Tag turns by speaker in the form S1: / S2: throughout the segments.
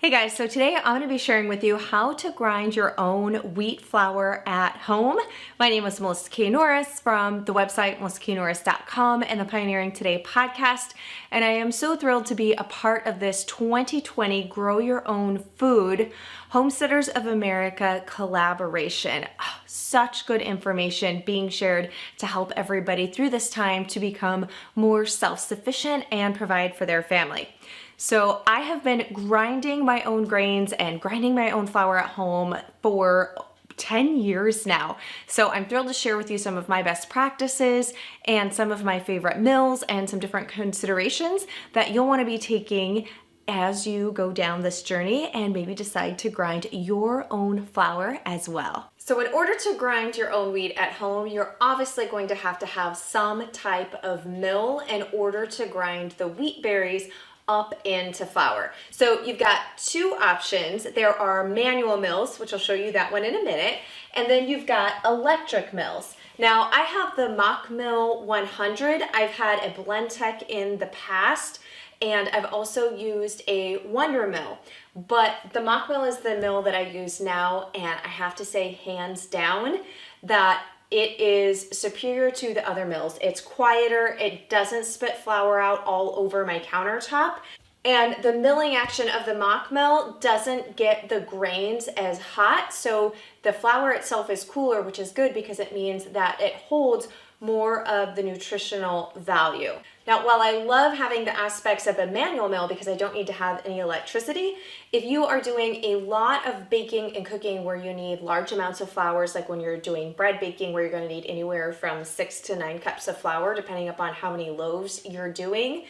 S1: Hey guys, so today I'm going to be sharing with you how to grind your own wheat flour at home. My name is Melissa K. Norris from the website melissaknorris.com and the Pioneering Today podcast, and I am so thrilled to be a part of this 2020 Grow Your Own Food Homesteaders of America collaboration. Oh, such good information being shared to help everybody through this time to become more self-sufficient and provide for their family. So I have been grinding my own grains and grinding my own flour at home for 10 years now. So I'm thrilled to share with you some of my best practices and some of my favorite mills and some different considerations that you'll want to be taking as you go down this journey and maybe decide to grind your own flour as well. So in order to grind your own wheat at home, you're obviously going to have some type of mill in order to grind the wheat berries up into flour. So you've got two options. There are manual mills, which I'll show you that one in a minute, and then you've got electric mills. Now I have the MCMURRAY 100. I've had a Blendtec in the past, and I've also used a Wonder Mill, but the MCMURRAY is the mill that I use now, and I have to say hands down that it is superior to the other mills. It's quieter, it doesn't spit flour out all over my countertop, and the milling action of the MCMURRAY doesn't get the grains as hot, so the flour itself is cooler, which is good because it means that it holds more of the nutritional value. Now, while I love having the aspects of a manual mill because I don't need to have any electricity, if you are doing a lot of baking and cooking where you need large amounts of flours, like when you're doing bread baking where you're going to need anywhere from 6 to 9 cups of flour, depending upon how many loaves you're doing,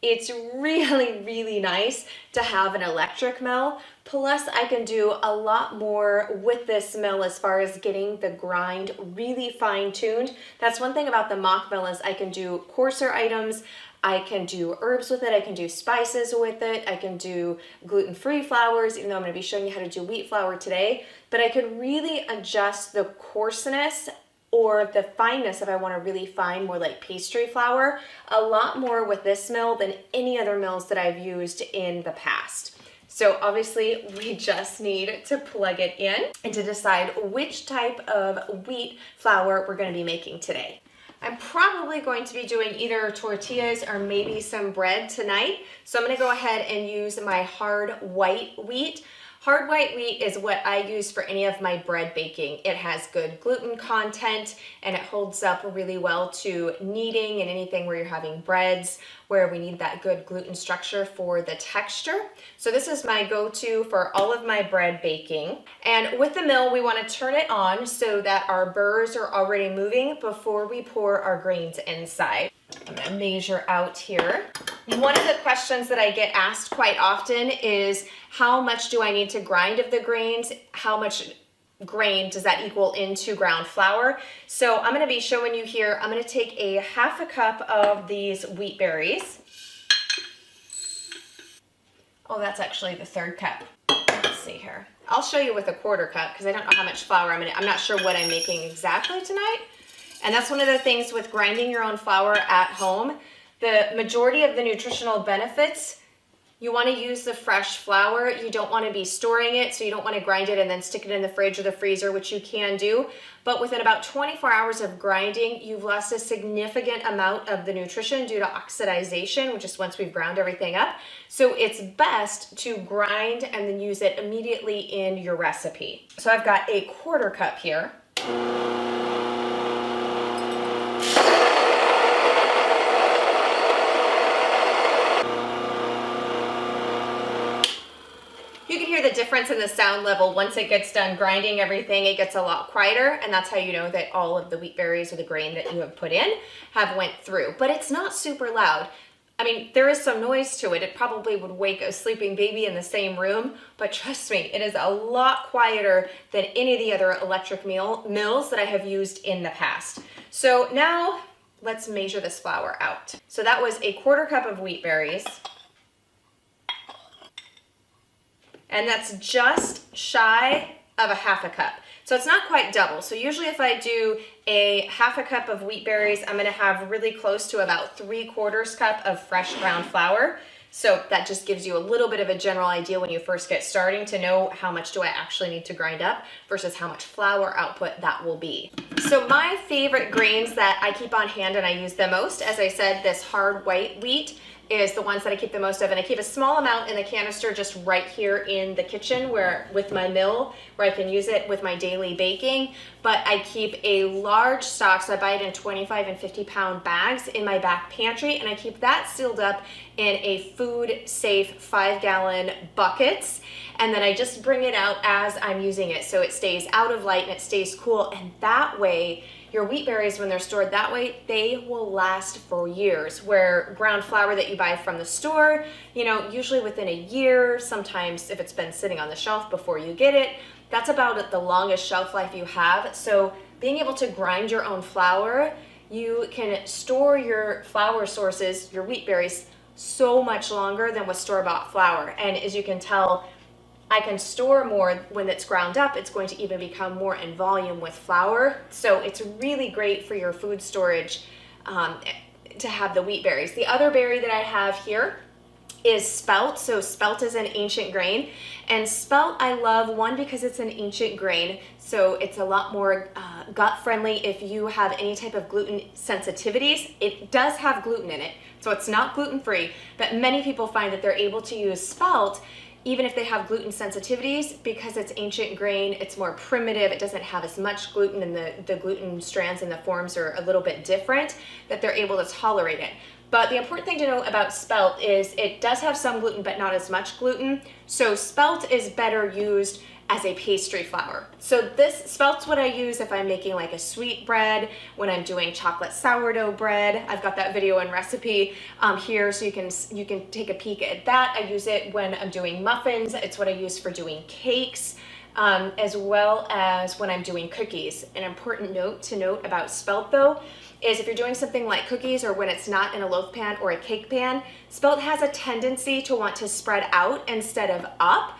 S1: it's really nice to have an electric mill. Plus, I can do a lot more with this mill as far as getting the grind really fine-tuned. That's one thing about the MCMURRAY is I can do coarser items, I can do herbs with it, I can do spices with it, I can do gluten-free flours, even though I'm going to be showing you how to do wheat flour today. But I could really adjust the coarseness or the fineness if I want to really fine, more like pastry flour, a lot more with this mill than any other mills that I've used in the past. So obviously we just need to plug it in and to decide which type of wheat flour we're going to be making today. I'm probably going to be doing either tortillas or maybe some bread tonight. So I'm going to go ahead and use my hard white wheat. Hard white wheat is what I use for any of my bread baking. It has good gluten content and it holds up really well to kneading and anything where you're having breads where we need that good gluten structure for the texture. So this is my go-to for all of my bread baking. And with the mill, we want to turn it on so that our burrs are already moving before we pour our grains inside. I'm going to measure out here. One of the questions that I get asked quite often is how much do I need to grind of the grains? How much grain does that equal into ground flour? So I'm going to be showing you here, I'm going to take a half a cup of these wheat berries. Oh, that's actually the third cup. Let's see here. I'll show you with a quarter cup because I don't know how much flour I'm not sure what I'm making exactly tonight. And that's one of the things with grinding your own flour at home. The majority of the nutritional benefits, you want to use the fresh flour. You don't want to be storing it, so you don't want to grind it and then stick it in the fridge or the freezer, which you can do. But within about 24 hours of grinding, you've lost a significant amount of the nutrition due to oxidization, which is once we've ground everything up. So it's best to grind and then use it immediately in your recipe. So I've got a quarter cup here. You can hear the difference in the sound level. Once it gets done grinding everything, it gets a lot quieter, and that's how you know that all of the wheat berries or the grain that you have put in have went through. But it's not super loud. I mean, there is some noise to it. It probably would wake a sleeping baby in the same room, but trust me, it is a lot quieter than any of the other electric mills that I have used in the past. So now let's measure this flour out. So that was a quarter cup of wheat berries. And that's just shy of a half a cup. So it's not quite double. So usually if I do a half a cup of wheat berries, I'm gonna have really close to about 3/4 cup of fresh ground flour. So that just gives you a little bit of a general idea when you first get starting to know how much do I actually need to grind up versus how much flour output that will be. So my favorite grains that I keep on hand and I use the most, as I said, this hard white wheat is the ones that I keep the most of, and I keep a small amount in the canister just right here in the kitchen where with my mill where I can use it with my daily baking. But I keep a large stock, so I buy it in 25 and 50 pound bags in my back pantry, and I keep that sealed up in a food safe 5-gallon buckets, and then I just bring it out as I'm using it so it stays out of light and it stays cool. And that way your wheat berries, when they're stored that way, they will last for years. Where ground flour that you buy from the store, you know, usually within a year, sometimes if it's been sitting on the shelf before you get it, that's about the longest shelf life you have. So being able to grind your own flour, you can store your flour sources, your wheat berries, so much longer than with store-bought flour. And as you can tell, I can store more when it's ground up. It's going to even become more in volume with flour. So it's really great for your food storage to have the wheat berries. The other berry that I have here is spelt. So spelt is an ancient grain, and spelt I love, one, because it's an ancient grain, so it's a lot more gut friendly if you have any type of gluten sensitivities. It does have gluten in it, so it's not gluten free, but many people find that they're able to use spelt even if they have gluten sensitivities, because it's ancient grain, it's more primitive, it doesn't have as much gluten, and the gluten strands and the forms are a little bit different, that they're able to tolerate it. But the important thing to know about spelt is it does have some gluten, but not as much gluten. So spelt is better used as a pastry flour. So this spelt's what I use if I'm making like a sweet bread, when I'm doing chocolate sourdough bread. I've got that video and recipe here, so you can take a peek at that. I use it when I'm doing muffins. It's what I use for doing cakes, as well as when I'm doing cookies. An important note to note about spelt though is if you're doing something like cookies, or when it's not in a loaf pan or a cake pan, spelt has a tendency to want to spread out instead of up.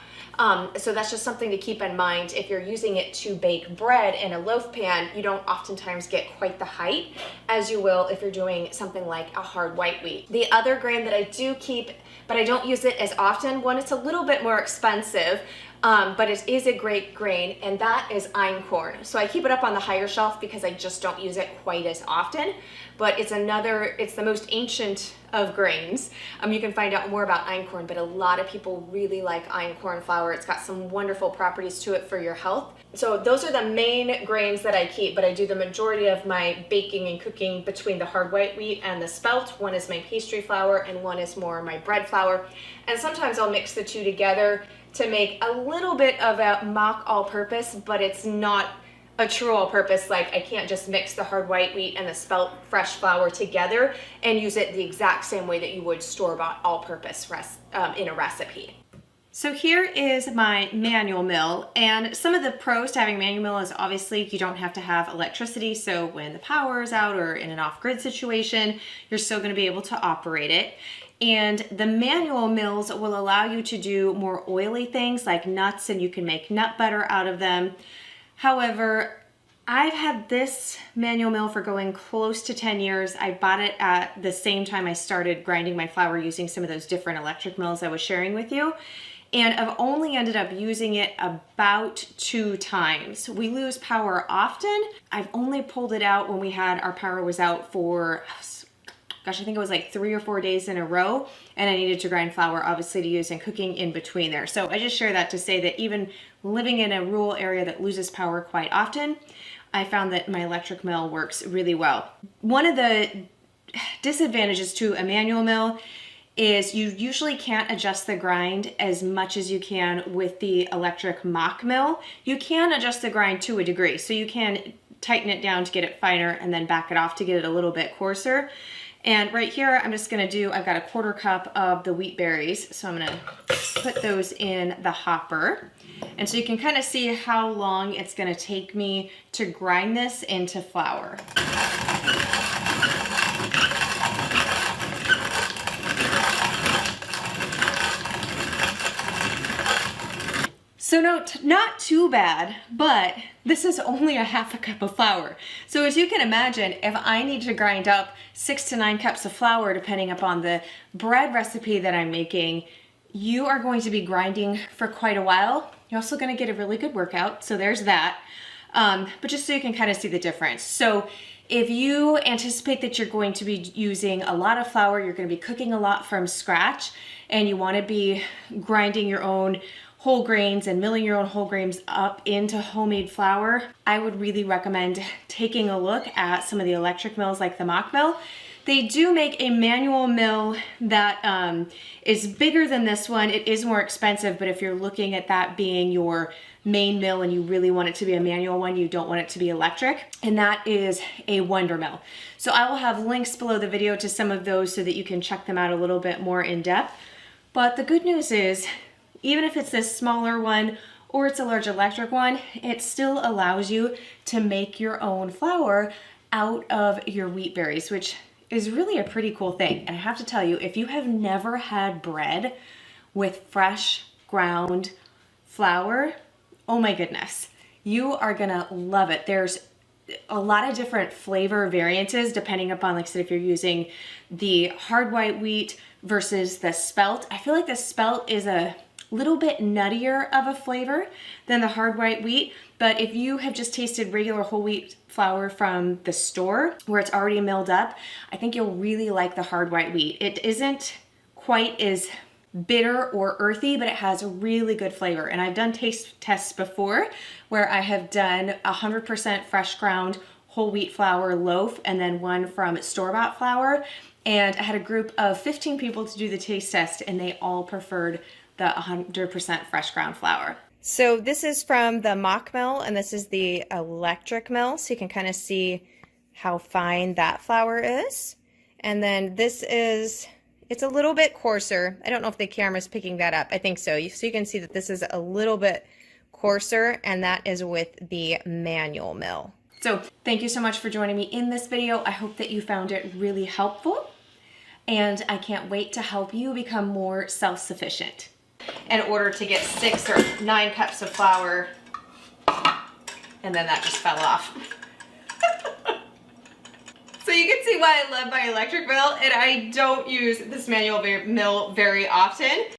S1: So that's just something to keep in mind. If you're using it to bake bread in a loaf pan, you don't oftentimes get quite the height as you will if you're doing something like a hard white wheat. The other grain that I do keep, but I don't use it as often, one, it's a little bit more expensive, but it is a great grain, and that is einkorn. So I keep it up on the higher shelf because I just don't use it quite as often, but it's the most ancient of grains. You can find out more about einkorn, but a lot of people really like einkorn flour. It's got some wonderful properties to it for your health. So those are the main grains that I keep, but I do the majority of my baking and cooking between the hard white wheat and the spelt. One is my pastry flour and one is more my bread flour. And sometimes I'll mix the two together to make a little bit of a mock all-purpose, but it's not a true all-purpose. Like, I can't just mix the hard white wheat and the spelt fresh flour together and use it the exact same way that you would store-bought all-purpose in a recipe. So here is my manual mill, and some of the pros to having a manual mill is obviously you don't have to have electricity, so when the power is out or in an off-grid situation, you're still going to be able to operate it. And the manual mills will allow you to do more oily things like nuts, and you can make nut butter out of them. However, I've had this manual mill for going close to 10 years. I bought it at the same time I started grinding my flour using some of those different electric mills I was sharing with you. And I've only ended up using it about 2 times. We lose power often. I've only pulled it out when our power was out for, gosh, I think it was like 3 or 4 days in a row, and I needed to grind flour obviously to use in cooking in between there. So I just share that to say that even living in a rural area that loses power quite often, I found that my electric mill works really well. One of the disadvantages to a manual mill is you usually can't adjust the grind as much as you can with the electric mock mill. You can adjust the grind to a degree, so you can tighten it down to get it finer and then back it off to get it a little bit coarser. And right here, I'm just gonna I've got a 1/4 cup of the wheat berries, so I'm gonna put those in the hopper. And so you can kind of see how long it's gonna take me to grind this into flour. So no, not too bad, but this is only a half a cup of flour. So as you can imagine, if I need to grind up 6 to 9 cups of flour, depending upon the bread recipe that I'm making, you are going to be grinding for quite a while. You're also gonna get a really good workout, so there's that. But just so you can kind of see the difference. So if you anticipate that you're going to be using a lot of flour, you're gonna be cooking a lot from scratch, and you wanna be grinding your own whole grains and milling your own whole grains up into homemade flour, I would really recommend taking a look at some of the electric mills like the Mock Mill. They do make a manual mill that is bigger than this one. It is more expensive, but if you're looking at that being your main mill and you really want it to be a manual one, you don't want it to be electric, and that is a Wonder Mill. So I will have links below the video to some of those so that you can check them out a little bit more in depth. But the good news is, even if it's this smaller one or it's a large electric one, it still allows you to make your own flour out of your wheat berries, which is really a pretty cool thing. And I have to tell you, if you have never had bread with fresh ground flour, oh my goodness, you are gonna love it. There's a lot of different flavor variances depending upon, like I said, if you're using the hard white wheat versus the spelt. I feel like the spelt is a little bit nuttier of a flavor than the hard white wheat, but if you have just tasted regular whole wheat flour from the store where it's already milled up, I think you'll really like the hard white wheat. It isn't quite as bitter or earthy, but it has a really good flavor. And I've done taste tests before where I have done 100% fresh ground whole wheat flour loaf and then one from store-bought flour. And I had a group of 15 people to do the taste test, and they all preferred the 100% fresh ground flour. So this is from the Mock Mill, and this is the electric mill, so you can kind of see how fine that flour is. And then this is, it's a little bit coarser. I don't know if the camera's picking that up. I think so. So you can see that this is a little bit coarser, and that is with the manual mill. So thank you so much for joining me in this video. I hope that you found it really helpful, and I can't wait to help you become more self-sufficient. In order to get 6 or 9 cups of flour, and then that just fell off. So you can see why I love my electric mill, and I don't use this manual mill very often.